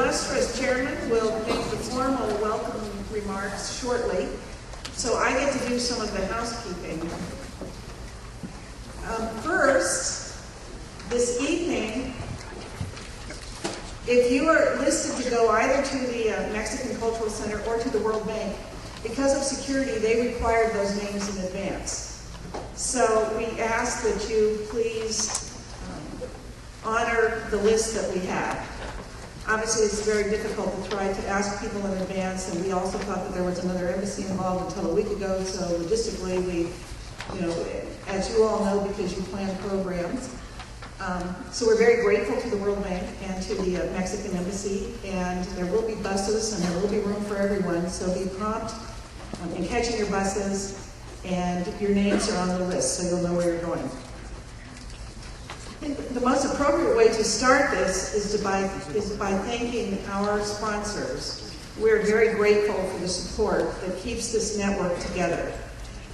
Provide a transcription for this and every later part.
illustrious chairman will make the formal welcome remarks shortly, so I get to do some of the housekeeping. First, this evening, if you are listed to go either to the Mexican Cultural Center or to the World Bank, because of security, they required those names in advance. So we ask that you please honor the list that we have. Obviously, it's very difficult to try to ask people in advance, and we also thought that there was another embassy involved until a week ago, so logistically, we, as you all know, because you plan programs. So we're very grateful to the World Bank and to the Mexican Embassy, and there will be buses and there will be room for everyone, so be prompt in catching your buses, and your names are on the list, so you'll know where you're going. I think the most appropriate way to start this is by thanking our sponsors. We're very grateful for the support that keeps this network together.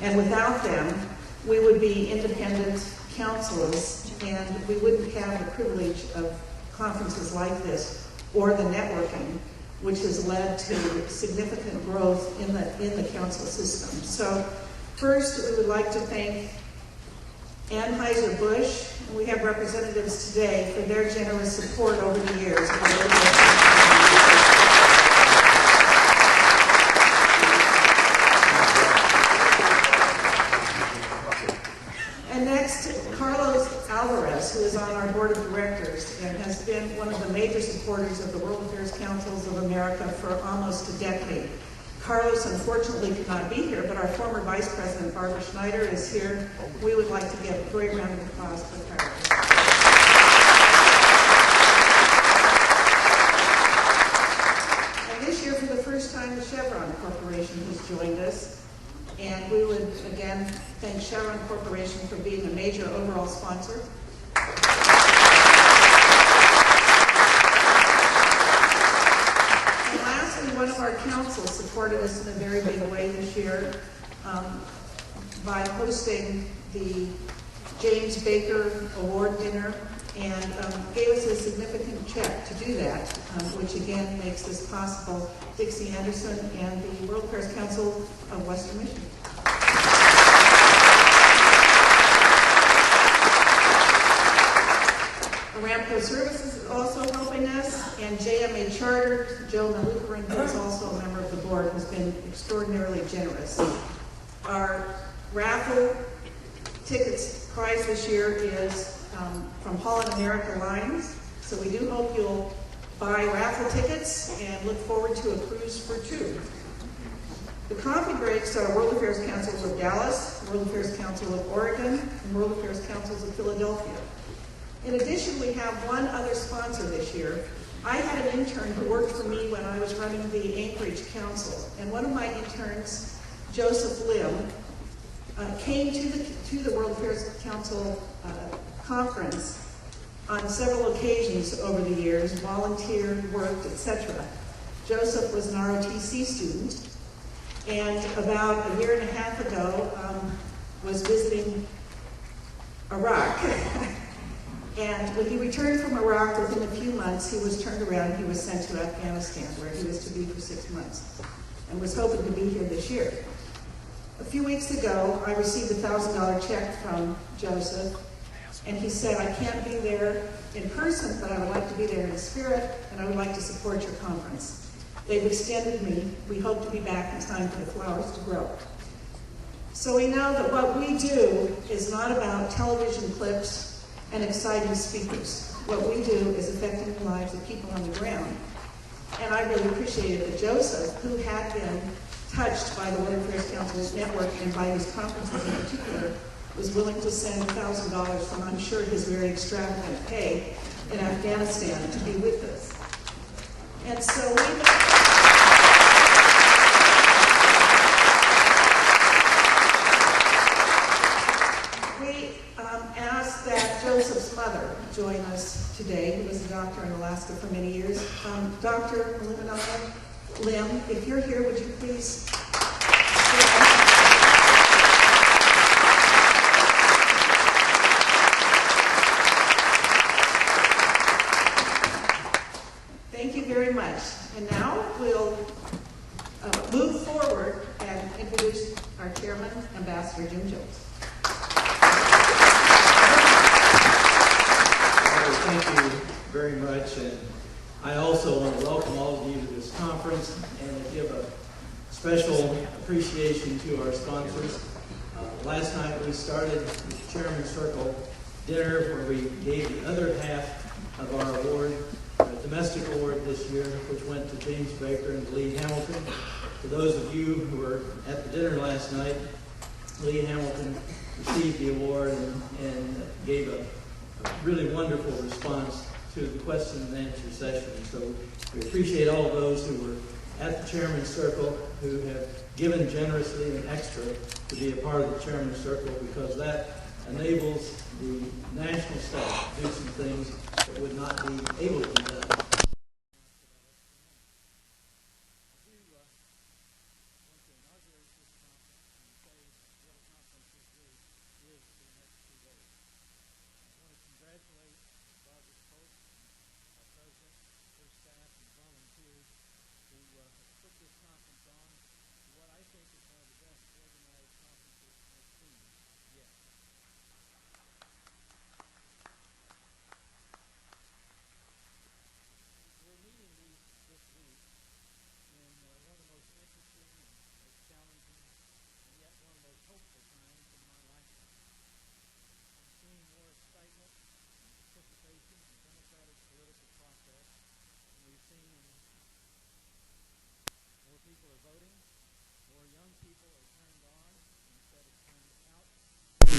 And without them, we would be independent councils and we wouldn't have the privilege of conferences like this or the networking, which has led to significant growth in the council system. So first, we would like to thank Anheuser-Busch. We have representatives today for their generous support over the years. And next, Carlos Alvarez, who is on our board of directors and has been one of the major supporters of the World Affairs Councils of America for almost a decade. Carlos unfortunately could not be here, but our former Vice President, Barbara Schneider, is here. We would like to give a great round of applause for Carlos. And this year, for the first time, the Chevron Corporation has joined us. And we would, again, thank Chevron Corporation for being a major overall sponsor. One of our councils supported us in a very big way this year by hosting the James Baker Award Dinner and gave us a significant check to do that, which again makes this possible. Dixie Anderson and the World Affairs Council of Western Michigan. Aramco Services is also helping us, and JMA Charter, Joe Malukaran, who is also a member of the board, has been extraordinarily generous. Our raffle tickets prize this year is from Holland America Lines, so we do hope you'll buy raffle tickets and look forward to a cruise for two. The coffee breaks are World Affairs Councils of Dallas, World Affairs Council of Oregon, and World Affairs Councils of Philadelphia. In addition, we have one other sponsor this year. I had an intern who worked for me when I was running the Anchorage Council, and one of my interns, Joseph Lim, came to the World Affairs Council conference on several occasions over the years, volunteered, worked, etc. Joseph was an ROTC student, and about a year and a half ago was visiting Iraq. And when he returned from Iraq, within a few months, he was turned around. He was sent to Afghanistan, where he was to be for 6 months, and was hoping to be here this year. A few weeks ago, I received a $1,000 check from Joseph, and he said, I can't be there in person, but I would like to be there in spirit, and I would like to support your conference. They've extended me. We hope to be back in time for the flowers to grow. So we know that what we do is not about television clips and exciting speakers. What we do is affecting the lives of people on the ground. And I really appreciated that Joseph, who had been touched by the World Affairs Council's network and by his conferences in particular, was willing to send $1,000 from, I'm sure, his very extravagant pay in Afghanistan to be with us. And so we asked that Joseph's mother join us today, who was a doctor in Alaska for many years. Dr. Lim, if you're here, would you please Thank you you very much. And now we'll move forward and introduce our chairman, Ambassador Jim Jones. Thank you very much. And I also want to welcome all of you to this conference and give a special appreciation to our sponsors. Last night we started the Chairman's Circle dinner where we gave the other half of our award, a domestic award this year, which went to James Baker and Lee Hamilton. For those of you who were at the dinner last night, Lee Hamilton received the award and gave a really wonderful response to the question and answer session. So we appreciate all those who were at the Chairman's Circle, who have given generously and extra to be a part of the Chairman's Circle, because that enables the national staff to do some things that would not be able to be done.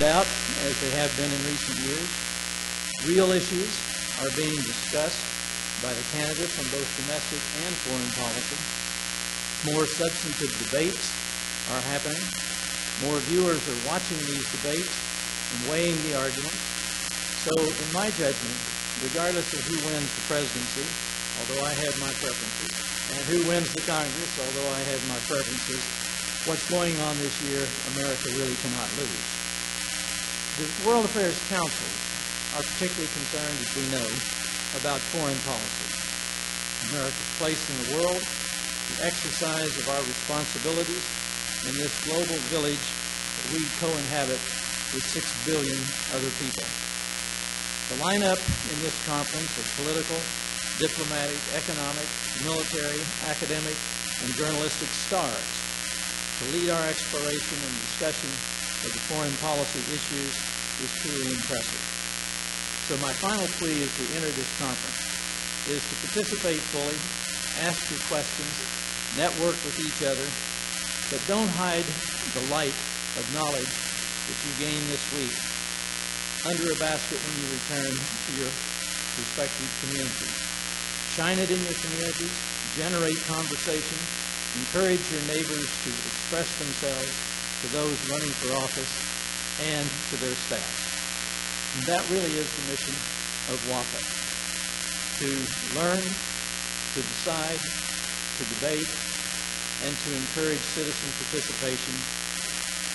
Out as they have been in recent years. Real issues are being discussed by the candidates on both domestic and foreign policy. More substantive debates are happening. More viewers are watching these debates and weighing the arguments. So, in my judgment, regardless of who wins the presidency, although I have my preferences, and who wins the Congress, although I have my preferences, what's going on this year, America really cannot lose. The World Affairs Councils are particularly concerned, as we know, about foreign policy. America's place in the world, the exercise of our responsibilities in this global village that we co-inhabit with 6 billion other people. The lineup in this conference of political, diplomatic, economic, military, academic, and journalistic stars to lead our exploration and discussion of the foreign policy issues is truly impressive. So my final plea as we enter this conference is to participate fully, ask your questions, network with each other, but don't hide the light of knowledge that you gain this week under a basket when you return to your respective communities. Shine it in your communities, generate conversation, encourage your neighbors to express themselves to those running for office and to their staff. And that really is the mission of WAPA, to learn, to decide, to debate, and to encourage citizen participation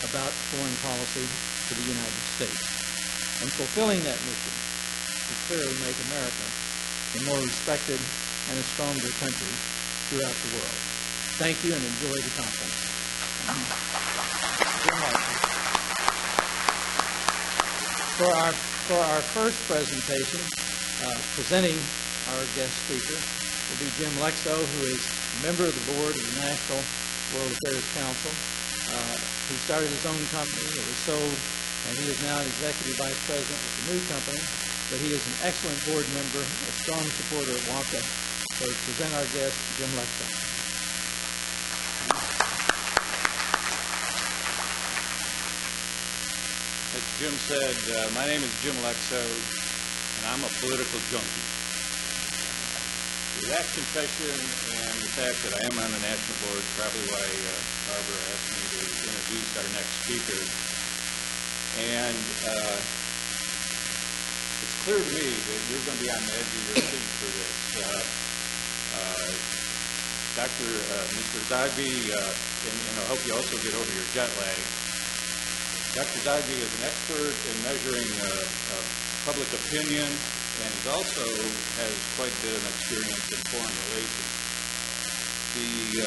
about foreign policy to the United States. And fulfilling that mission will clearly make America a more respected and a stronger country throughout the world. Thank you and enjoy the conference. For our first presentation, presenting our guest speaker will be Jim Lexo, who is a member of the board of the National World Affairs Council. He started his own company, it was sold, and he is now an executive vice president with the new company. But he is an excellent board member, a strong supporter of WAPA. So to present our guest, Jim Lexo. As Jim said, my name is Jim Lexo, and I'm a political junkie. That confession and the fact that I am on the national board is probably why Barbara asked me to introduce our next speaker. And it's clear to me that you're going to be on the edge of your seat for this. Mr. Zogby, and I hope you also get over your jet lag. Dr. Zogby is an expert in measuring public opinion and he also has quite a bit of experience in foreign relations. The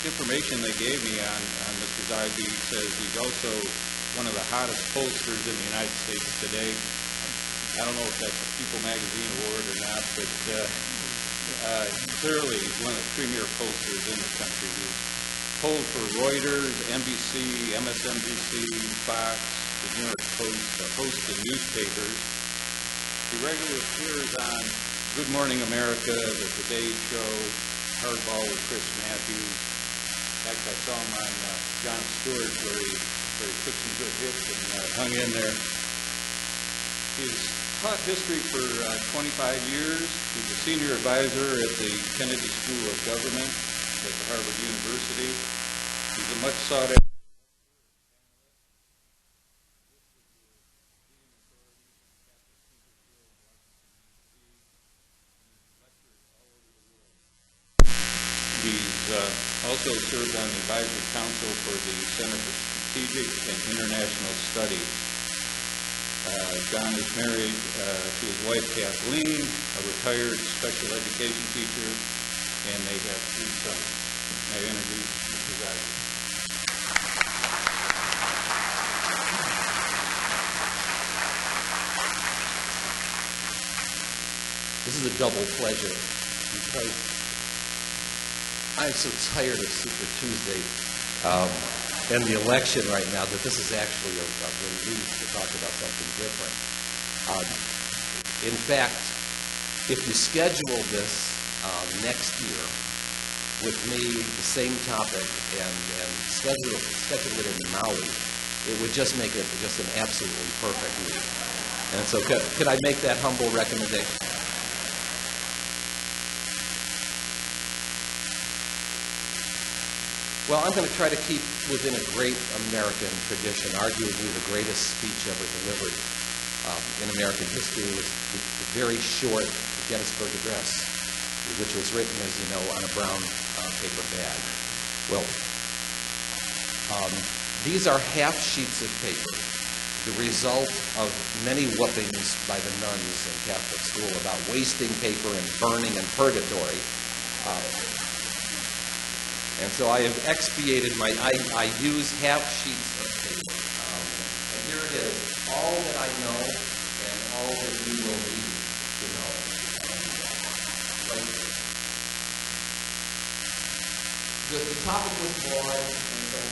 information they gave me on Mr. Zogby says he's also one of the hottest pollsters in the United States today. I don't know if that's a People Magazine award or not, but clearly he's one of the premier pollsters in the country. He's polled for Reuters, NBC, MSNBC, Fox, the New York Post, a host of newspapers. He regularly appears on Good Morning America, The Today Show, Hardball with Chris Matthews. In fact, I saw him on Jon Stewart where he took some good hits and hung in there. He's taught history for 25 years. He's a senior advisor at the Kennedy School of Government at the Harvard University. He's a much sought after. He's also served on the advisory council for the Center for Strategic and International Studies. John is married to his wife Kathleen, a retired special education teacher, and they have 3 sons. May I introduce Mr. Zogby? This is a double pleasure because I'm so tired of Super Tuesday and the election right now that this is actually a relief to talk about something different. In fact, if you schedule this next year with me, the same topic, and schedule it in Maui, it would just make it just an absolutely perfect week. And so could I make that humble recommendation? Well, I'm going to try to keep within a great American tradition. Arguably the greatest speech ever delivered in American history was the very short Gettysburg Address, which was written, as you know, on a brown paper bag. Well, these are half sheets of paper, the result of many whoopings by the nuns in Catholic school about wasting paper and burning and purgatory. And so I have expiated I use half sheets of paper. And here it is, all that I know and all that you will need to know. The topic was broad, and so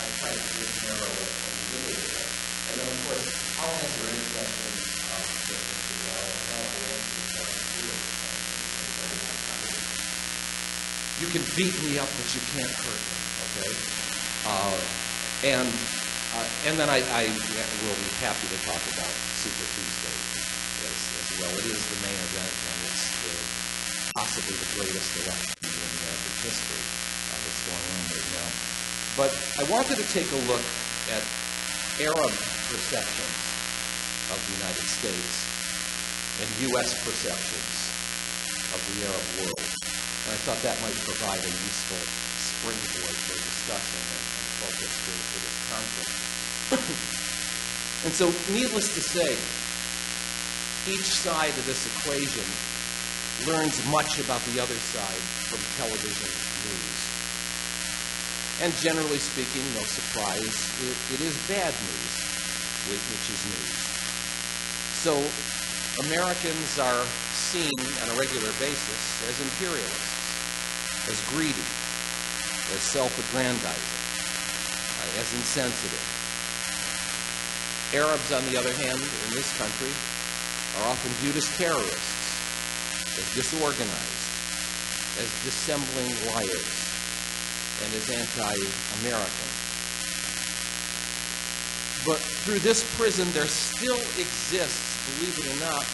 I tried to just narrow it a little bit. And then, of course, I'll answer any questions that Mr. Well, I'll answer questions. You can beat me up, but you can't hurt me, okay? And then I will be happy to talk about Super Tuesday as well. It is the main event, and it's possibly the greatest election in American history that's going on right now. But I wanted to take a look at Arab perceptions of the United States and U.S. perceptions of the Arab world. And I thought that might provide a useful springboard for discussion and focus for this conference. And so, needless to say, each side of this equation learns much about the other side from television news. And generally speaking, no surprise, it is bad news, which is news. So, Americans are seen on a regular basis as imperialists, as greedy, as self-aggrandizing, as insensitive. Arabs, on the other hand, in this country, are often viewed as terrorists, as disorganized, as dissembling liars, and as anti-American. But through this prism, there still exists, believe it or not,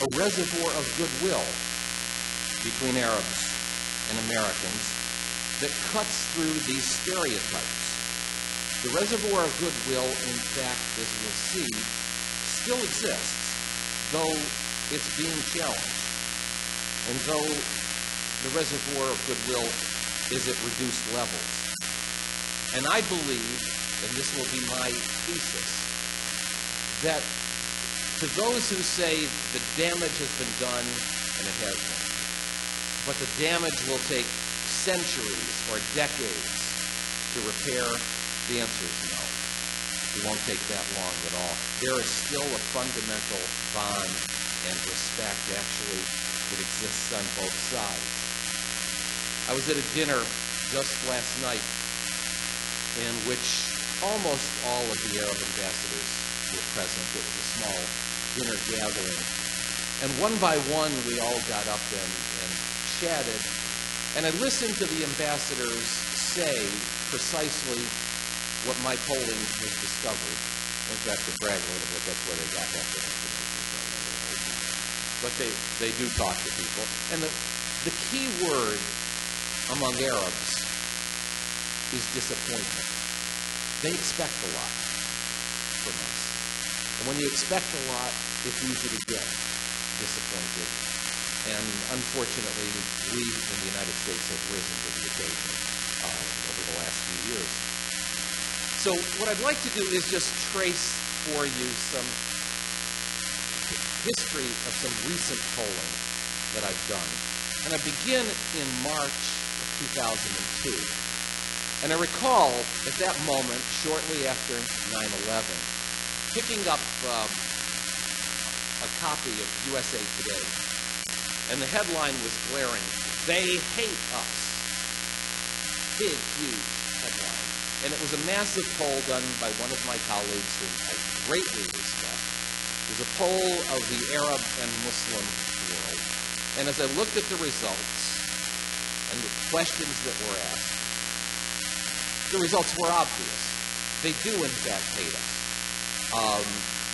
a reservoir of goodwill between Arabs and Americans that cuts through these stereotypes. The reservoir of goodwill, in fact, as we'll see, still exists, though it's being challenged. And though the reservoir of goodwill is at reduced levels. And I believe, and this will be my thesis, that to those who say the damage has been done, and it has been, but the damage will take centuries or decades to repair, the answer is no. It won't take that long at all. There is still a fundamental bond and respect, actually, that exists on both sides. I was at a dinner just last night in which almost all of the Arab ambassadors were present. It was a small dinner gathering. And one by one, we all got up and chatted. And I listened to the ambassadors say precisely what my polling has discovered. In fact, to brag a little bit, that's where they got that information from. But they do talk to people. And the key word among Arabs is disappointment. They expect a lot from us. And when you expect a lot, it's easy to get disappointed. And unfortunately, we in the United States have risen to the occasion over the last few years. So what I'd like to do is just trace for you some history of some recent polling that I've done. And I begin in March of 2002. And I recall at that moment, shortly after 9/11, picking up a copy of USA Today. And the headline was glaring, "They hate us." Big, huge headline. And it was a massive poll done by one of my colleagues whom I greatly respect. It was a poll of the Arab and Muslim world. And as I looked at the results and the questions that were asked, the results were obvious. They do, in fact, hate us.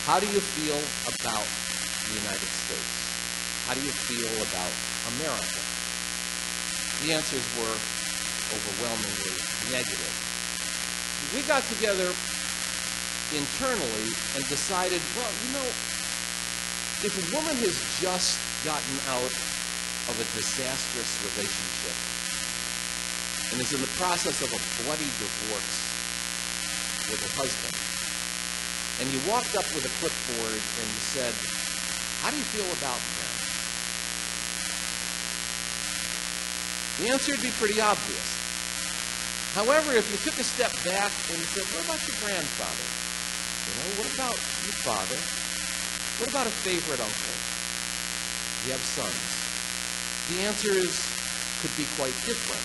How do you feel about the United States? How do you feel about America? The answers were overwhelmingly negative. We got together internally and decided, well, you know, if a woman has just gotten out of a disastrous relationship and is in the process of a bloody divorce with her husband, and you walked up with a clipboard and you said, how do you feel about men? The answer would be pretty obvious. However, if you took a step back and said, what about your grandfather? You know, what about your father? What about a favorite uncle? Do you have sons? The answers could be quite different.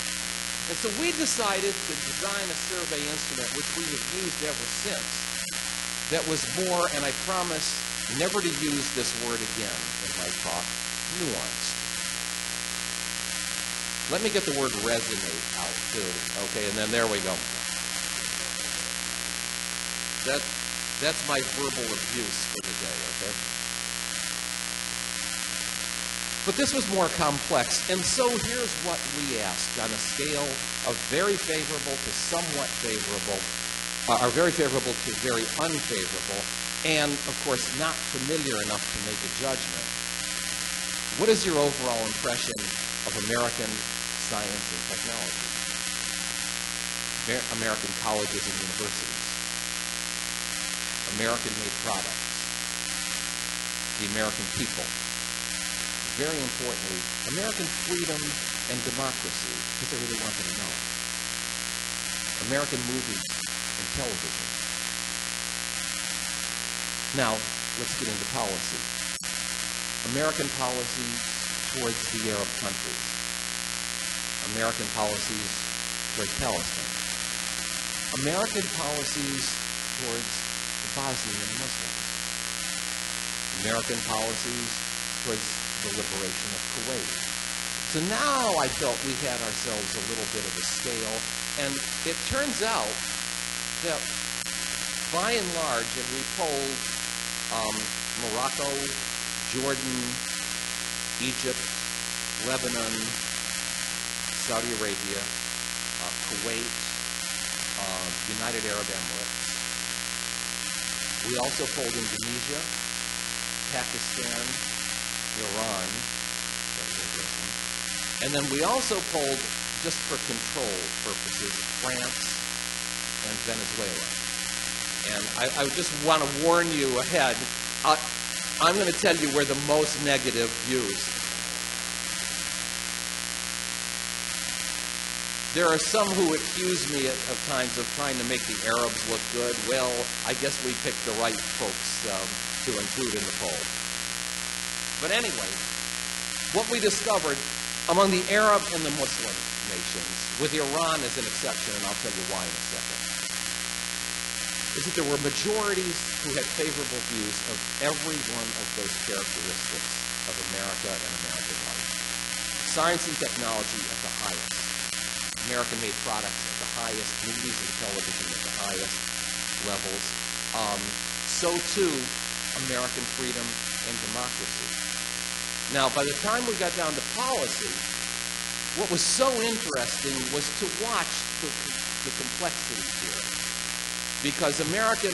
And so we decided to design a survey instrument, which we have used ever since, that was more, and I promise never to use this word again in my talk, nuanced. Let me get the word resonate out, too. Okay, and then there we go. That's my verbal abuse for the day, okay? But this was more complex, and so here's what we asked on a scale of very favorable to somewhat favorable, or very favorable to very unfavorable, and, of course, not familiar enough to make a judgment. What is your overall impression of American science and technology? American colleges and universities, American-made products, the American people, very importantly, American freedom and democracy, because they really wanted to know, American movies and television. Now, let's get into policy. American policies towards the Arab countries, American policies towards Palestine, American policies towards the Bosnian Muslims, American policies towards the liberation of Kuwait. So now I felt we had ourselves a little bit of a scale, and it turns out that by and large, and we polled Morocco, Jordan, Egypt, Lebanon, Saudi Arabia, Kuwait, United Arab Emirates. We also polled Indonesia, Pakistan, Iran, and then we also polled, just for control purposes, France and Venezuela. And I just want to warn you ahead, I'm going to tell you where the most negative views. There are some who accuse me of times of trying to make the Arabs look good. Well, I guess we picked the right folks to include in the poll. But anyway, what we discovered among the Arab and the Muslim nations, with Iran as an exception, and I'll tell you why in a second, is that there were majorities who had favorable views of every one of those characteristics of America and American life. Science and technology at the highest. American-made products at the highest, movies and television at the highest levels. So too, American freedom and democracy. Now, by the time we got down to policy, what was so interesting was to watch the complexity here. Because American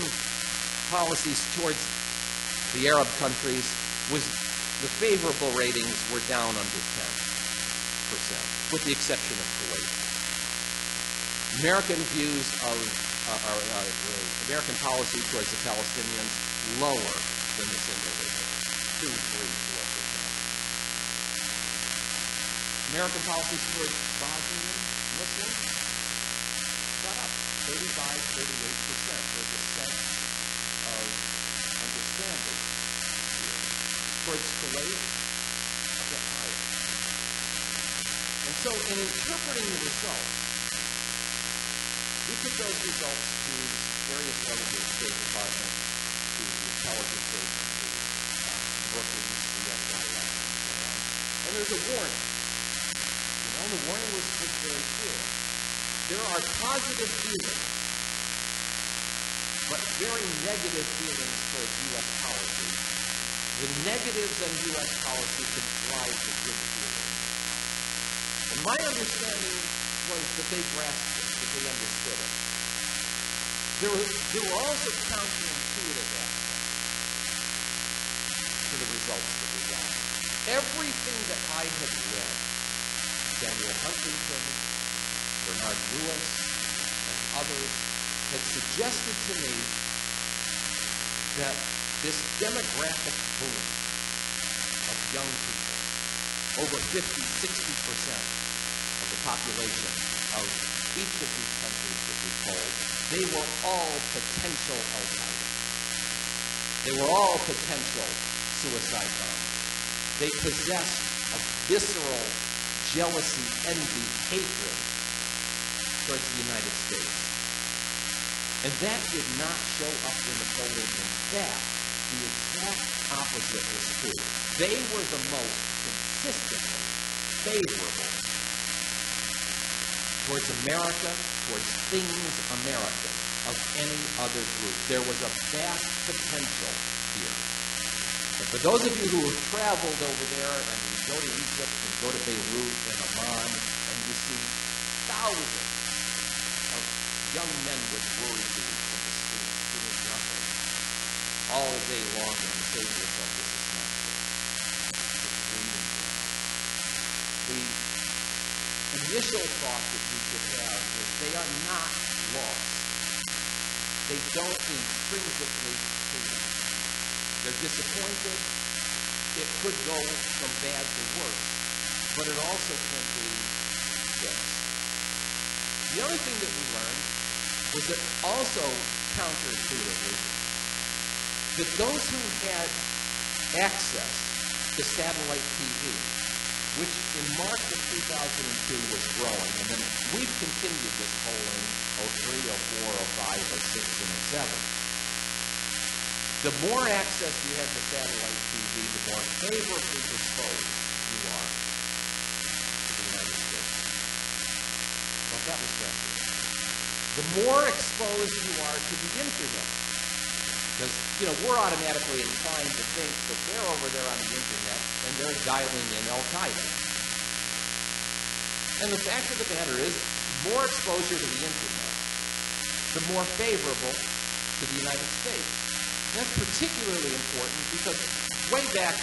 policies towards the Arab countries was, the favorable ratings were down under 10%, with the exception of Kuwait. American views of American policy towards the Palestinians lower than the single ratings, 2, 3, 4%. American policies towards Bosnian Muslims got up 35, 38%. There's a sense of understanding here. Towards Kuwait, a bit higher. And so in interpreting the results, we took those results to various levels of the State Department, to the intelligence agencies, Brookings, the SIS, and so on. And there's a warning. You know, the warning was very clear. There are positive feelings, but very negative feelings towards U.S. policy. The negatives on U.S. policy could drive the good feelings. And my understanding was that they grasped it, that they understood it. There were also counterintuitive aspects to the results that we got. Everything that I had read, Daniel Huntington, Bernard Lewis, and others, had suggested to me that this demographic boom of young people, over 50, 60% of the population of each of these countries that we polled, they were all potential Al-Qaeda. They were all potential suicide bombers. They possessed a visceral jealousy, envy, hatred towards the United States. And that did not show up in the polling. In fact, the exact opposite was true. They were the most consistently favorable towards America, towards things American, of any other group. There was a vast potential here. And for those of you who have traveled over there, and you go to Egypt and go to Beirut and Amman, and you see thousands of young men with worry beads in the streets doing nothing all day long, and you say to yourself, this is not true. It's dreaming ground. The initial thought that you should have is they are not lost. They don't intrinsically hate us. They're disappointed. It could go from bad to worse, but it also can be fixed. The other thing that we learned was that also counterintuitively, that those who had access to satellite TV, which in March of 2002 was growing, and then we've continued this polling, 03, 04, 05, 06, and 07. The more access you have to satellite TV, the more favorably disposed you are to the United States. Well, that was fascinating. The more exposed you are to the Internet, because, we're automatically inclined to think that they're over there on the Internet and they're dialing in Al-Qaeda. And the fact of the matter is, more exposure to the Internet, the more favorable to the United States. That's particularly important because way back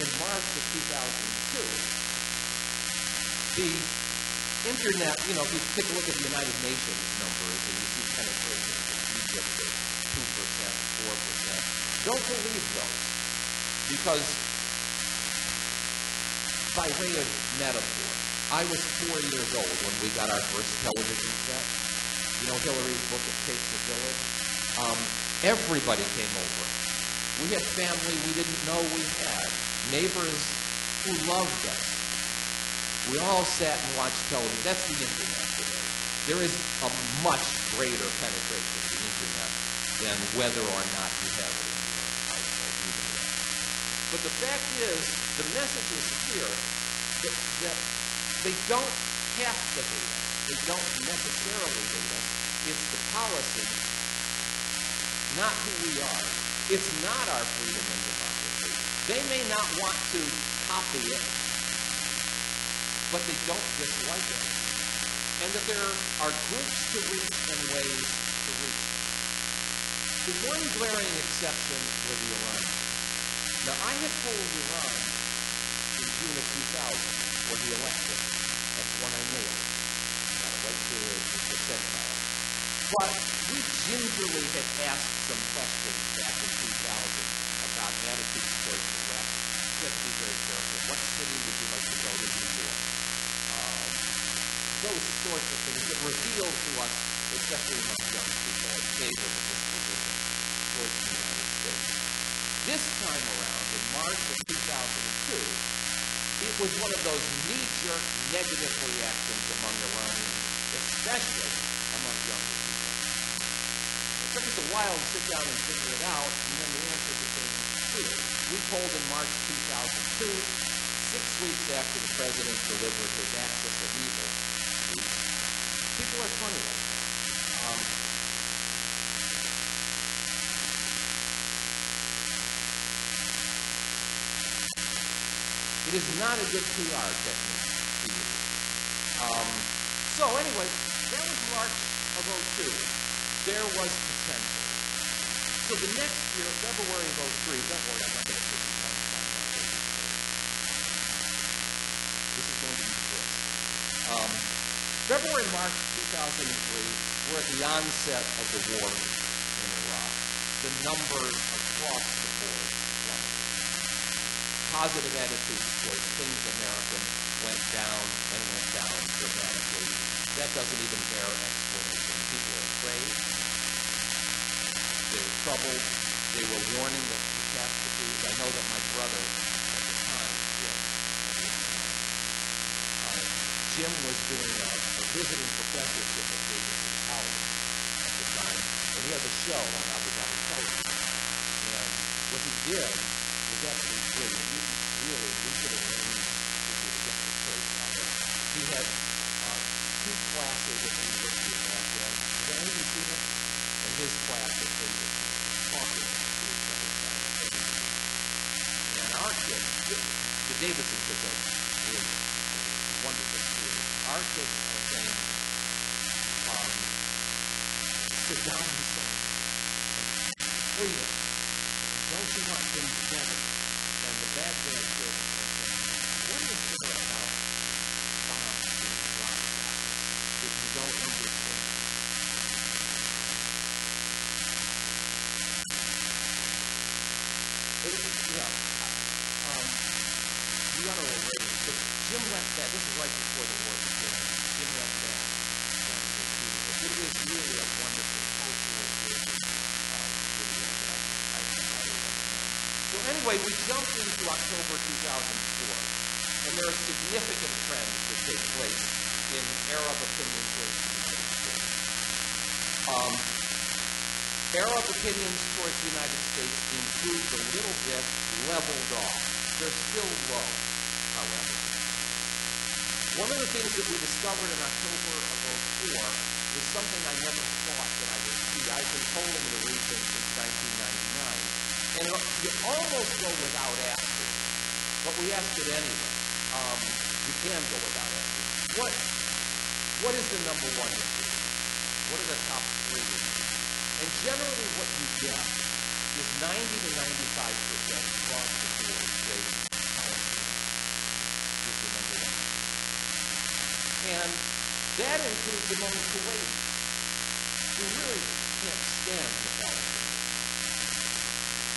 in March of 2002, the Internet, if you take a look at the United Nations numbers and you see penetration of Egypt at 2%, 4%, don't believe those. Because, by way of metaphor, I was 4 years old when we got our first television set. You know Hillary's book, It Takes a Village? Everybody came over. We had family we didn't know we had, neighbors who loved us. We all sat and watched television. That's the internet today. There is a much greater penetration of the internet than whether or not you have it in your household. You know that. But the fact is, the message is here that they don't have to hate us. They don't necessarily hate us. It's the policy, not who we are. It's not our freedom and democracy. They may not want to copy it, but they don't dislike it. And that there are groups to reach and ways to reach. The one glaring exception were the Iranians. Now, I had told Iran in June of 2000 for the election. That's one I nailed. Got it right to the Fed file. But we gingerly had asked some questions back in 2000 about attitudes towards the left. You have to be very careful. What city would you like to go to? New York. Those sorts of things that reveal to us, especially among young people, a favor of disposition towards the United States. This time around, in March of 2002, it was one of those knee-jerk negative reactions among Iranians, especially among younger people. It took us a while to sit down and figure it out, and then the answer became clear. We polled in March 2002, 6 weeks after the president delivered his Axis of Evil speech. People are funny like that. It is not a good PR technique to use. So anyway, that was March of 2002. There was potential. So the next year, February of 2003, don't worry, I'm not going to put you on time. This is going to be crisp. February, March 2003, we're at the onset of the war in Iraq. The numbers across the board plummeted. Positive attitudes towards things American went down dramatically. That doesn't even bear explanation. People are afraid. They were troubled. They were warning of catastrophes. I know that my brother at the time, Jim was doing a visiting professorship at Davidson College at the time, and he had a show on Abu Dhabi television. And what he did was actually brilliant. We could have arranged for you to get the tape on it. He had 2 classes at the University of Baghdad. Did any of you see it? And his class at Davidson talking to each other simultaneously. And our kids, the Davidson kids are really wonderful students. Our kids are saying, Saddam Hussein, freedom, don't you want things better? And the Baghdad kids are saying, what is there about bombs being dropped if you don't understand? You want to erase, but Jim left that. This is right before the war began. Jim left that. It is really a wonderful cultural video that I highly recommend. So anyway, we jumped into October 2004, and there are significant trends that take place in Arab opinion towards the United States. Arab opinions towards the United States improved a little bit, leveled off. They're still low, however. One of the things that we discovered in October of 2004 is something I never thought that I would see. I've been polling the region since 1999, and you almost go without asking, but we asked it anyway. You can go without asking. What is the number one issue? What are the top 3 issues? And generally what you get is 90 to 95% across the board say Palestine is the number one issue. And that includes among Kuwaitis, who really can't stand the Palestinians.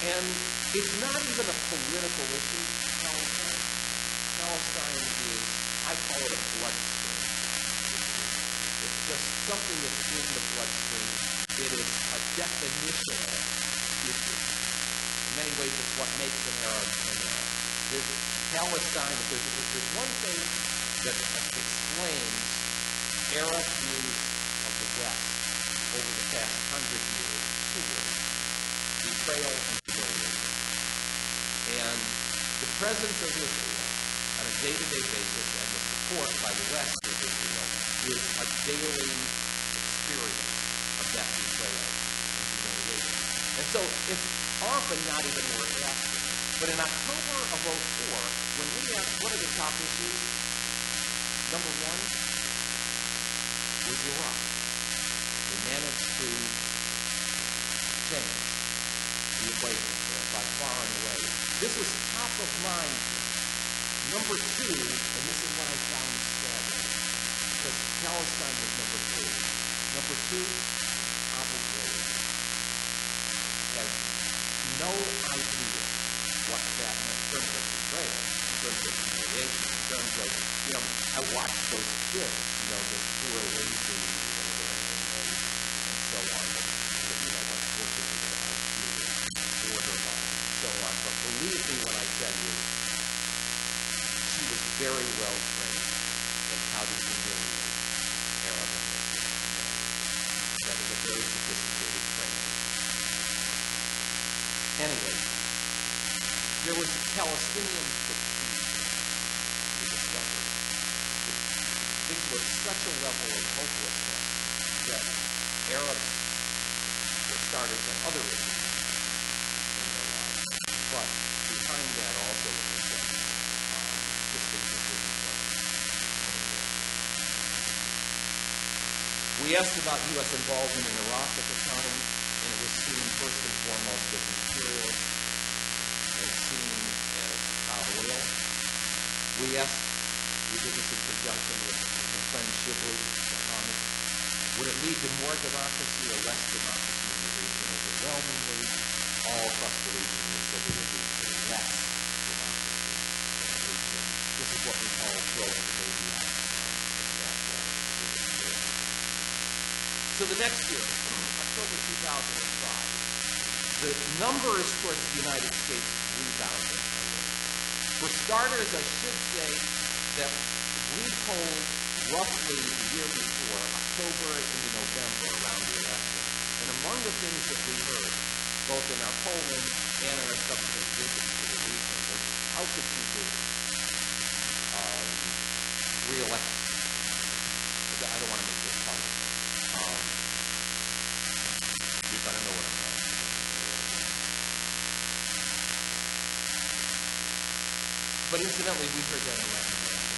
And it's not even a political issue, Palestine. Palestine is, I call it a bloodstream. It's just something that's in the bloodstream. It is a definitional issue. In many ways, it's what makes an Arab an Arab. Palestine, if there's one thing that explains Arab views of the West over the past 100 years, two words: betrayal and humiliation. And the presence of Israel on a day-to-day basis and the support by the West of Israel is a daily experience of that betrayal and humiliation. And so it's often not even worth asking. But in October of 2004, when we asked what are the top issues, number one was Iraq. We managed to change the equation there by far and away. This was top of mind. Number two, and this is what I found staggering, because Palestine was number three. Number two, Abu Ghraib has no idea what that meant in terms of betrayal, in terms of humiliation, in terms of, I watched those kids, those poor, lazy, whatever their name was, and so on, that unfortunately were outshooted, borderline, and so on. But believe me when I tell you, she was very well trained in how to humiliate Arab and Muslim men. That was a very sophisticated training. Anyway, there was Palestinian fatigue we discovered. Things were at such a level of hopelessness that Arabs were starters on other issues in their lives. But behind that also was just things that didn't work anymore. We asked about U.S. involvement in Iraq at the time, and it was seen first and foremost as imperialist and seen as hot oil. We did this in conjunction with my friend Shibley, Mohammed. Would it lead to more democracy or less democracy in the region? Overwhelmingly, all across the region, we said it would lead to less democracy in the region. This is what we call throwing the baby out with the bathwater. So the next year, October 2005, the numbers towards the United States rebounded a little. For starters, I should say that we polled roughly the year before, October into November, around the election. And among the things that we heard, both in our polling and in our subsequent visits to the region, was how could you do re-election? I don't want to make this politics. You kind of know what I'm talking about. But incidentally, we heard that in Latin America.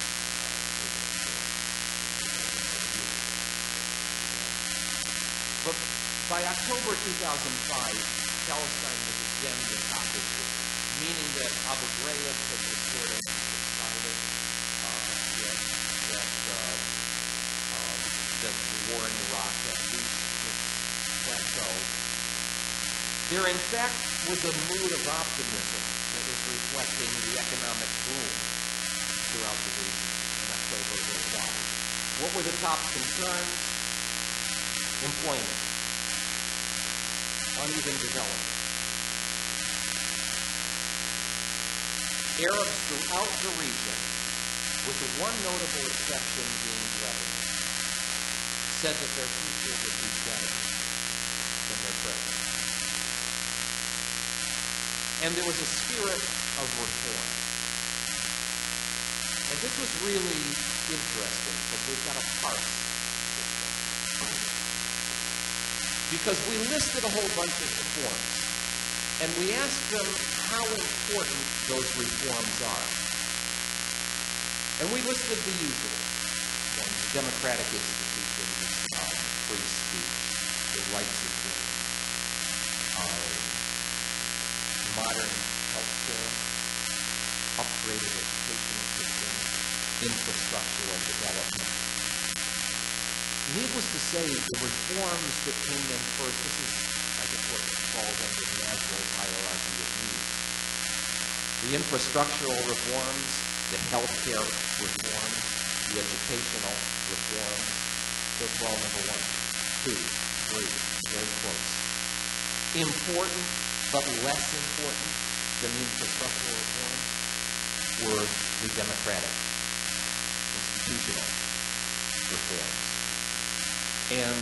But by October 2005, Palestine was again the top issue, meaning that Abu Ghraib had been sort of subsided, that the war in Iraq had reached its plateau. There, in fact, was a mood of optimism that was reflecting the economic boom throughout the region in October of 2005. What were the top concerns? Employment, uneven development. Arabs throughout the region, with the one notable exception being Lebanon, said that their future would be better than their present. And there was a spirit of reform. And this was really interesting, because we've got to parse this thing. Because we listed a whole bunch of reforms, and we asked them how important those reforms are. And we listed the usual ones: democratic institutions, free speech, the rights of women, modern health care, upgraded educational systems, infrastructural development. Needless to say, the reforms that came in first, this is, I guess, what falls under Maslow's hierarchy of needs. The infrastructural reforms, the healthcare reforms, the educational reforms, they're fall number 1, 2, 3, very close. Important, but less important than the infrastructural reforms were the democratic, institutional reforms. And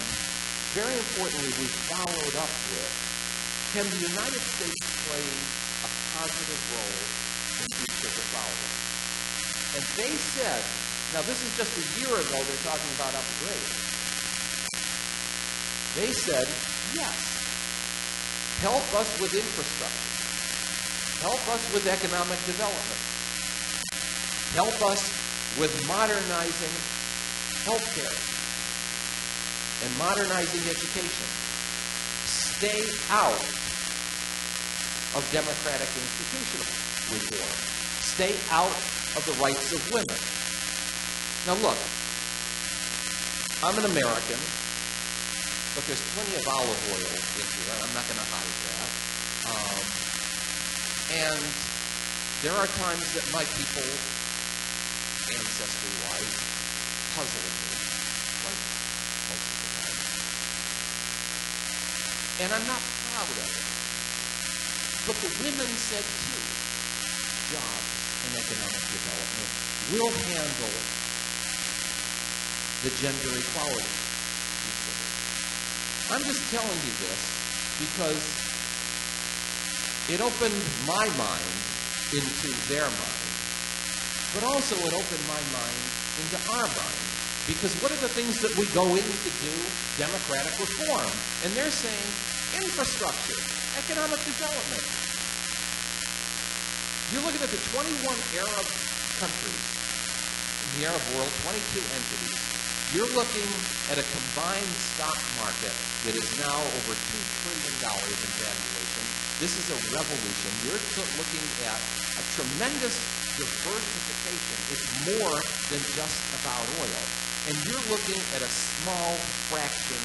very importantly, we followed up with, can the United States play a positive role in each of the following? And they said, now this is just a year ago, they're talking about upgrading. They said, yes, help us with infrastructure. Help us with economic development. Help us with modernizing healthcare and modernizing education. Stay out of democratic institutional reform. Stay out of the rights of women. Now look, I'm an American, but there's plenty of olive oil in here. I'm not going to hide that. And there are times that my people, ancestry-wise, puzzle me, like most of the time. And I'm not proud of it. But the women said too, jobs and economic development will handle the gender equality piece of it. I'm just telling you this because it opened my mind into their mind, but also it opened my mind into our mind. Because what are the things that we go in to do? Democratic reform. And they're saying infrastructure, economic development. You're looking at the 21 Arab countries in the Arab world, 22 entities. You're looking at a combined stock market that is now over $2 trillion in valuation. This is a revolution. You're looking at a tremendous diversification. It's more than just about oil. And you're looking at a small fraction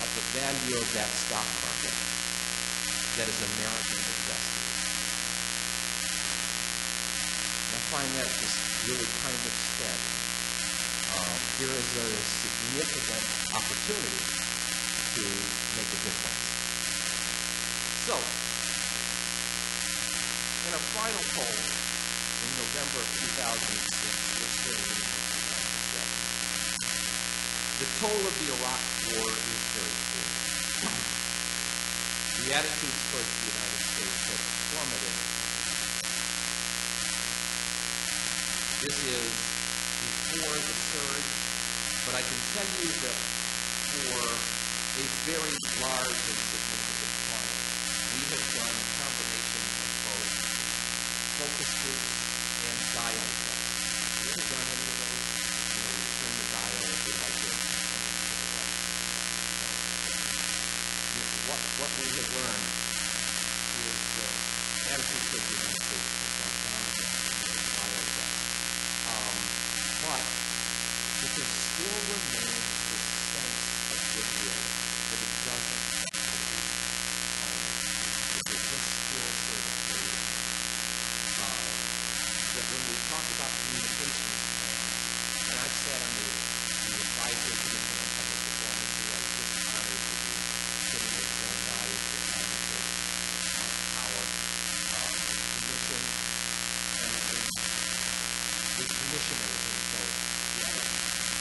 of the value of that stock market that is American investors. I find that just really kind of staggering. Here is a significant opportunity to make a difference. So, in a final poll in November of 2006, which survey in 2007, the toll of the Iraq War is very clear. The attitudes towards the United States have plummeted. This is before the surge, but I can tell you that for a very large and significant client, we have done a combination of both focus groups and dial tests. We haven't done any of those. We turn the dial if you like it. What we have learned is that attitude towards the United States has gone down against the dial test. But that there still remains this sense of goodwill, that it doesn't have to be violent, that there's just still sort of faith. That when we talk about communications plans, and I've sat on the advisory committee on public diplomacy, I was just honored to be sitting with Joan Nye as the cognitive power commission, and the commissioners and so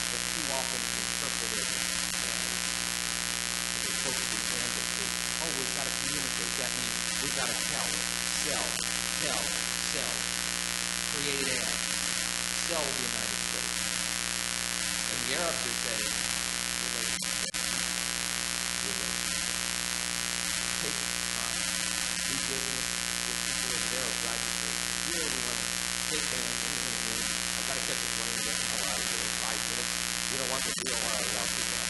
but too often interpreted as the folks who advocate, oh, we've got to communicate. That means we've got to tell, create ads, sell the United States. And the Arabs are saying, take time, do business with people in there, drive the trade. Here we want to take hands, I've got to catch a plane, get the hell out of here, 5 minutes. You don't want the deal, all right, I'll do that.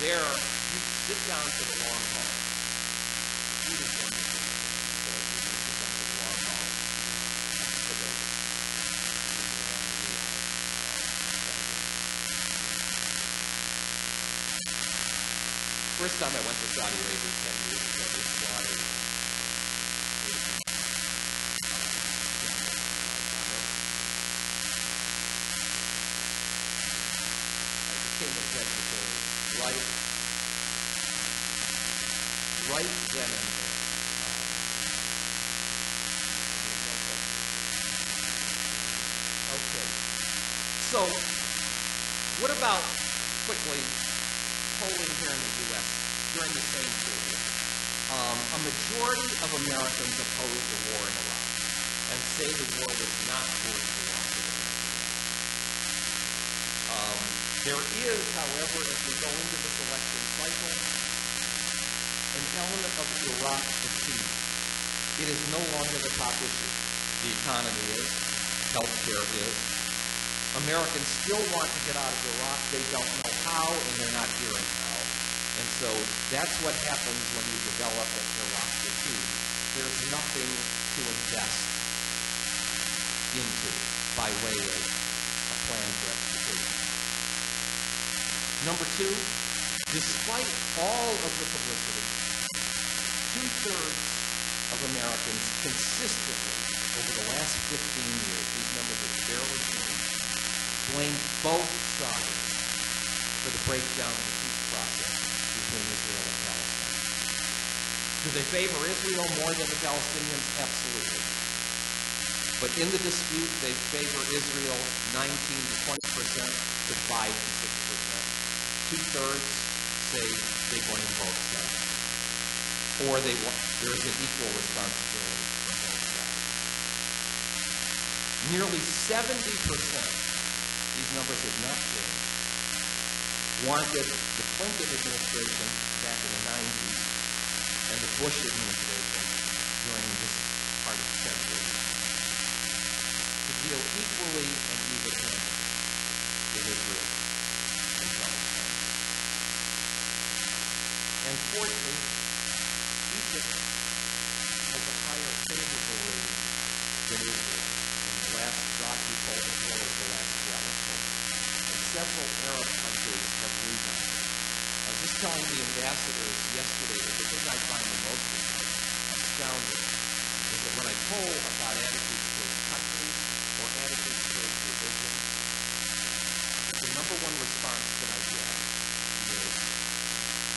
There, you sit down for the long haul. You just don't do it. So you sit down for the long haul. For the For first time I went to Saudi Arabia 10 years ago, they slaughtered I became a vegetarian right then and there. Okay. So, what about, quickly, polling here in the U.S. during the same period? A majority of Americans oppose the war in Iraq and say the war was not worth the loss of American. There is, however, as we go into this election cycle, an element of Iraq fatigue. It is no longer the top issue. The economy is, healthcare is. Americans still want to get out of Iraq. They don't know how, and they're not hearing how. And so that's what happens when you develop an Iraq fatigue. There's nothing to invest into by way of a plan for extrication. Number two, despite all of the publicity, 2/3 of Americans consistently over the last 15 years, these numbers have barely changed, blame both sides for the breakdown of the peace process between Israel and Palestine. Do they favor Israel more than the Palestinians? Absolutely. But in the dispute, they favor Israel 19 to 20% to 5 to 6%. 2/3 say they blame both sides. Or there is an equal responsibility from both sides. Nearly 70%, these numbers have not changed, wanted the Clinton administration back in the 90s and the Bush administration during this part of the century to deal equally and even-handedly with Israel and Palestine. And fourthly, Egypt has a higher favorable rating than Israel in the last Zogby poll as well as the last Gallup poll. And several Arab countries have rebounded. I was just telling the ambassadors yesterday that the thing I find the most astounding is that when I poll about attitudes towards countries or attitudes towards religion, the number one response that I get is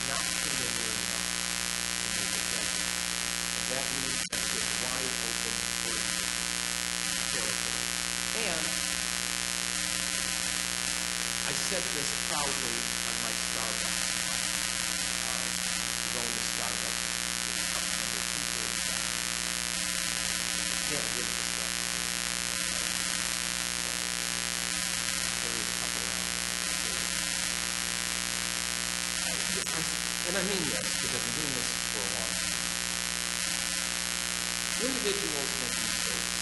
not familiar enough to make a judgment. And that means that's just wide open territory. And I said this proudly on my Starbucks. Going to Starbucks is up number 247. Can't get to Starbucks. There is a couple around. And I mean this because I've been doing this for a long time. Individuals make mistakes.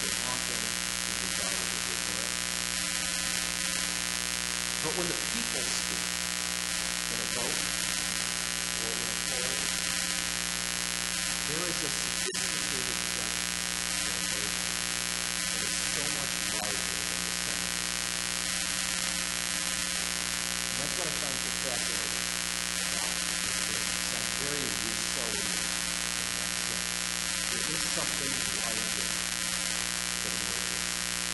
They often can be regarded as ignorant. But when the people speak in a vote or in a poll, there is a sophisticated judgment in emotion that is so much larger than the sentiment. And that's what I find so fascinating about this business. I'm very Rousseauian in that sense. There is something larger that emerges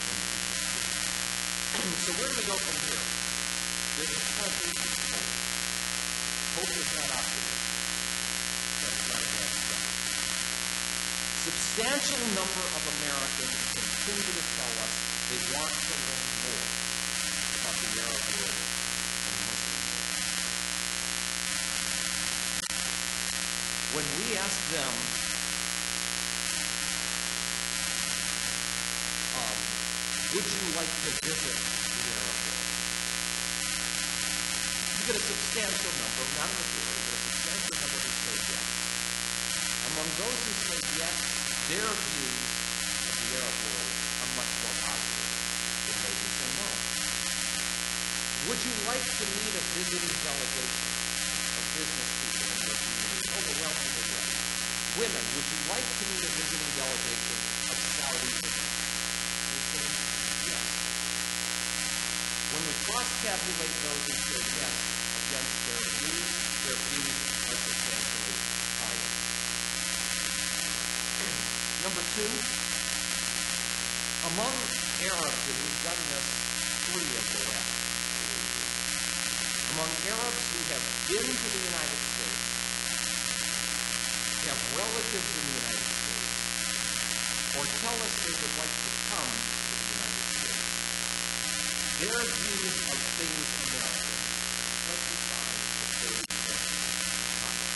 when people speak. So where do we go from here? There's plenty of hope. Hope is not optimism. That's not a bad stuff. Substantial number of Americans continue to tell us they want to learn more about the Arab world and Muslim world. When we ask them, would you like to visit the Arab world? You get a substantial number, not a majority, but a substantial number who say yes. Among those who say yes, their views of the Arab world are much more positive than those who say no. Would you like to meet a visiting delegation of business people in your community? Overwhelmingly yes. Women, would you like to meet a visiting delegation of Saudi women? They say yes. When we cross-tabulate those who say yes against their views, their views are substantially higher. Number two, among Arabs, and we've done this 3 of the last 4 years, among Arabs who have been to the United States, have relatives in the United States, or tell us they would like to come to the United States, their views of things American justify the third point higher.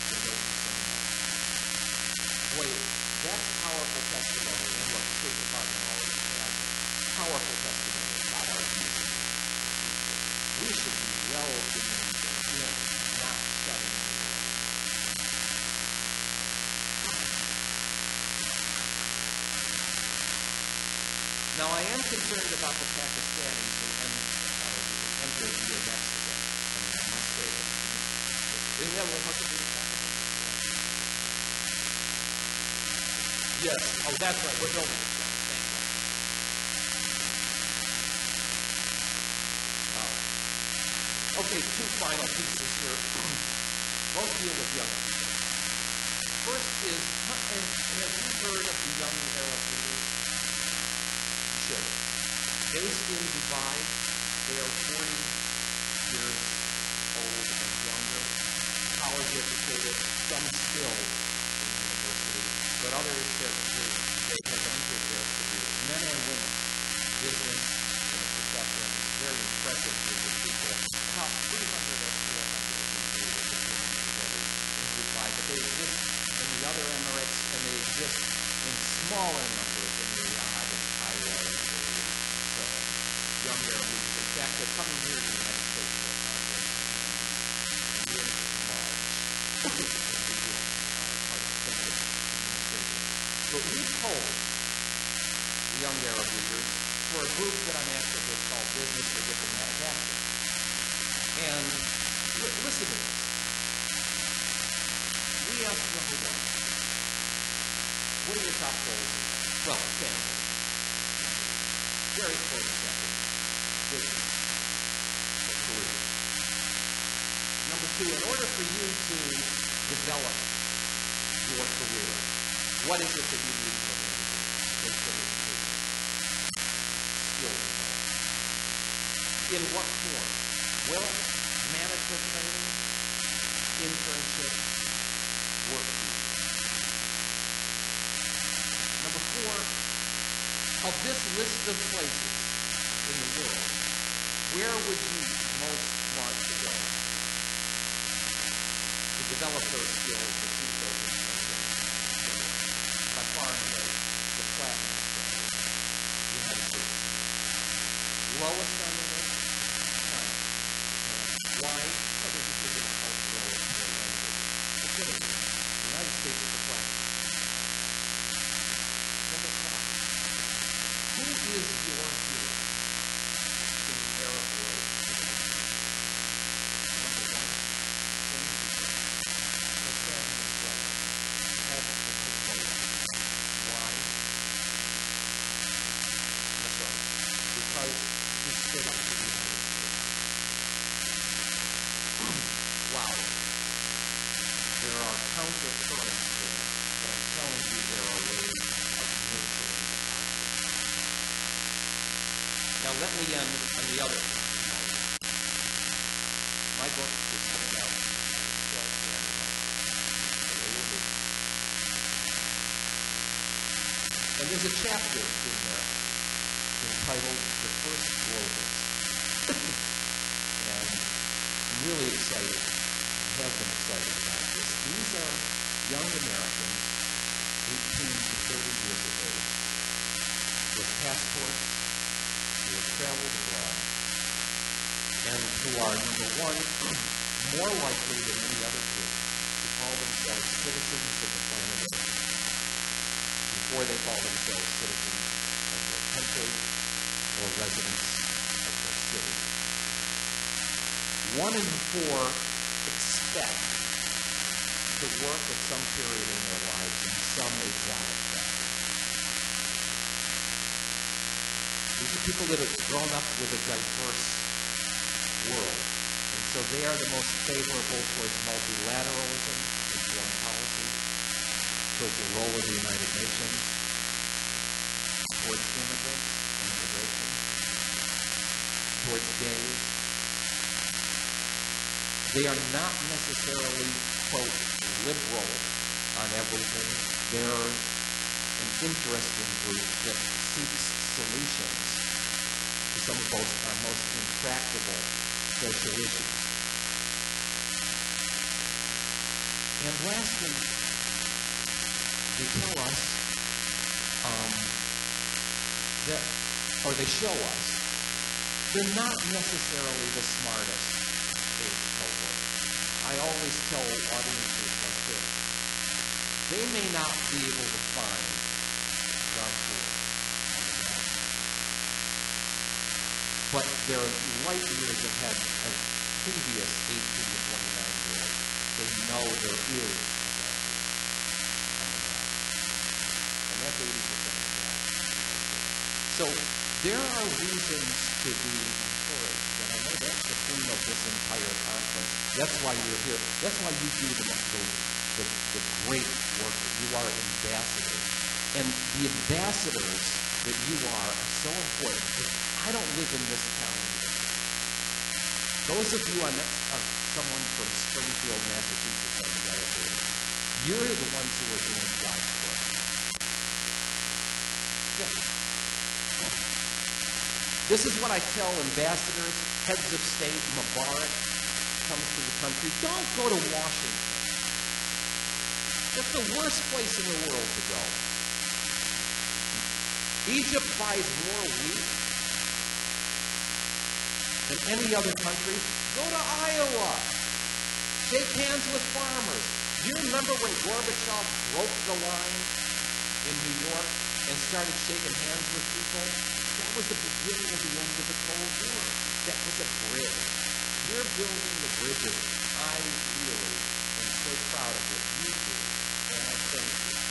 So don't be saying that. Boy, that's powerful testimony, and what the State Department always has, powerful testimony about our views. We should be welcoming in, not shutting them in. Now, I am concerned about the Pakistanis who enter via Mexico. I mean, I must say that. Isn't that what most of the Pakistanis? Yes. Oh, that's right. We're building this one. Thank you. Okay, 2 final pieces here. Both deal with young people. First is, have you heard of the young Arab leaders? You should. Based in Dubai, they are 40 years old and younger, college educated, some still in university, but others they have entered their careers, men and women, business and the profession. It's very impressive group of people. About 300 or 400 of these days together in Dubai, but they exist in the other Emirates, and they exist in smaller numbers in Riyadh and Cairo and Beirut. So, young Arab leaders. In fact, they're coming here to the United States for a conference in March. Part of President's administration. But we told the young Arab leaders for a group that I'm asked to do called Business for Diplomatic Action. And listen to this. We asked number 1, what are your top goals? Well, family. Very close second. Business. Or career. Number 2, in order for you to develop your career, what is it that you need to learn? They said education. Skill development. In what form? Well, management training, internship, work visa. Number 4, of this list of places in the world, where would you most want to go to develop those skills, achieve those internships? By far and away, the platinum structure, United States. Lowest on the list, China. Why? Well, there's just a cultural and language affinity. The United States is the platinum. Number 5, who is your hero in the Arab world today? Number 1, same people. Hassan Nasrallah, head of Hezbollah. Why? Nasrallah. Because he stood up to the United States. Wow. There are counter-currents there, but I'm telling you there are ways of nurturing the conflict. Now let me end on the other note. My book is coming out in 12 January. And there's a chapter in there entitled The First Globals. And I'm really excited, and have been excited about this. These are young Americans, 18 to 30 years of age, with passports, who have traveled abroad, and who are, number 1, more likely than any other group to call themselves citizens of the planet Earth before they call themselves citizens of their country or residents of their city. 1 in 4 expect to work at some period in their lives in some exotic factor. These are people that have grown up with a diverse world and So they are the most favorable towards multilateralism in foreign policy, towards the role of the United Nations, towards immigrants and immigration, towards gays. They are not necessarily, quote, liberal on everything. They're an interesting group that seeks solutions to some of our most intractable social issues. And lastly, they tell us they show us, they're not necessarily the smartest age cohort. I always tell audiences like this, they may not be able to find John Ford, but they're light years ahead of previous 18 to 29-year-olds. They know there is a and that's 80% of the gap. So there are reasons to be encouraged, and I know that's the theme of this entire conference. That's why you're here. That's why you do the great work. You are ambassadors. And the ambassadors that you are so important. I don't live in this town either. Those of you, someone from Springfield, Massachusetts, on the elevator, you're the ones who are doing God's work. Yeah. This is what I tell ambassadors, heads of state, Mubarak comes to the country. Don't go to Washington. It's the worst place in the world to go. Egypt buys more wheat than any other country. Go to Iowa. Shake hands with farmers. Do you remember when Gorbachev broke the line in New York and started shaking hands with people? That was the beginning of the end of the Cold War. That was a bridge. You're building the bridges. I really am so proud of what you do, and I thank you.